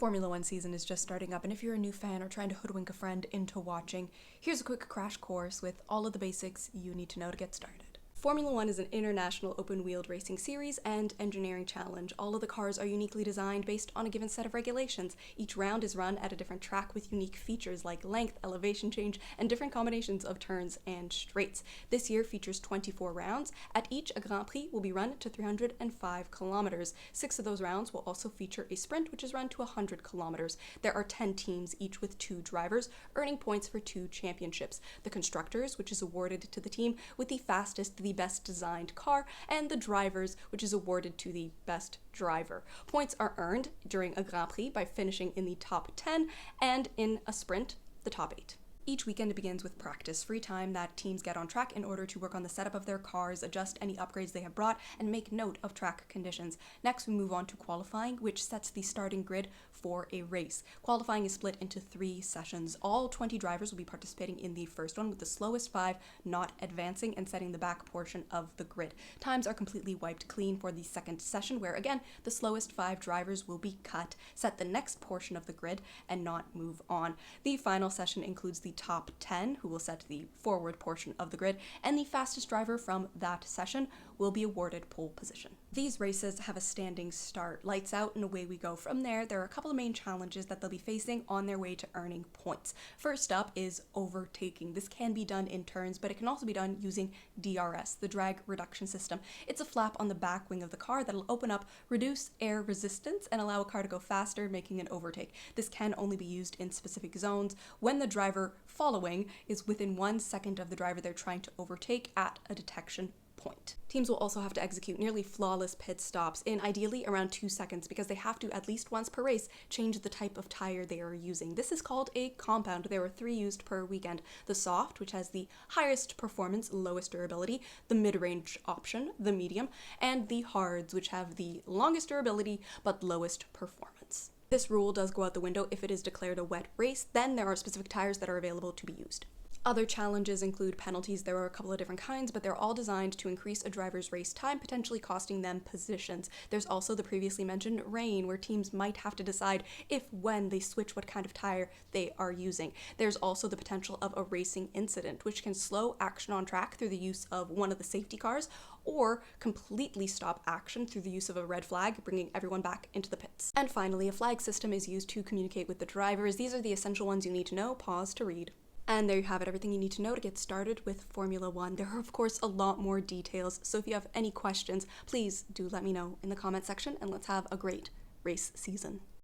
Formula One season is just starting up, and if you're a new fan or trying to hoodwink a friend into watching, here's a quick crash course with all of the basics you need to know to get started. Formula One is an international open-wheeled racing series and engineering challenge. All of the cars are uniquely designed based on a given set of regulations. Each round is run at a different track with unique features like length, elevation change, and different combinations of turns and straights. This year features 24 rounds. At each, a Grand Prix will be run to 305 kilometers. 6 of those rounds will also feature a sprint, which is run to 100 kilometers. There are 10 teams, each with 2 drivers, earning points for 2 championships. The Constructors, which is awarded to the team with the fastest, the best designed car, and the Drivers, which is awarded to the best driver. Points are earned during a Grand Prix by finishing in the top 10, and in a sprint, the top 8. Each weekend begins with practice, free time that teams get on track in order to work on the setup of their cars, adjust any upgrades they have brought, and make note of track conditions. Next, we move on to qualifying, which sets the starting grid for a race. Qualifying is split into 3 sessions. All 20 drivers will be participating in the first one, with the slowest 5 not advancing and setting the back portion of the grid. Times are completely wiped clean for the second session, where again, the slowest 5 drivers will be cut, set the next portion of the grid, and not move on. The final session includes the top 10, who will set the forward portion of the grid, and the fastest driver from that session will be awarded pole position. These races have a standing start, lights out, and away we go. From there are a couple of main challenges that they'll be facing on their way to earning points. First up is overtaking. This can be done in turns, but it can also be done using DRS, the drag reduction system. It's a flap on the back wing of the car that'll open up, reduce air resistance, and allow a car to go faster, making an overtake. This can only be used in specific zones when the driver following is within 1 second of the driver they're trying to overtake at a detection point. Teams will also have to execute nearly flawless pit stops in ideally around 2 seconds, because they have to at least once per race change the type of tire they are using. This is called a compound. There are 3 used per weekend. The soft, which has the highest performance, lowest durability, the mid-range option, the medium, and the hards, which have the longest durability but lowest performance. This rule does go out the window if it is declared a wet race. Then there are specific tires that are available to be used. Other challenges include penalties. There are a couple of different kinds, but they're all designed to increase a driver's race time, potentially costing them positions. There's also the previously mentioned rain, where teams might have to decide when they switch what kind of tire they are using. There's also the potential of a racing incident, which can slow action on track through the use of one of the safety cars, or completely stop action through the use of a red flag, bringing everyone back into the pits. And finally, a flag system is used to communicate with the drivers. These are the essential ones you need to know. Pause to read. And there you have it, everything you need to know to get started with Formula One. There are, of course, a lot more details, so if you have any questions, please do let me know in the comment section, and let's have a great race season.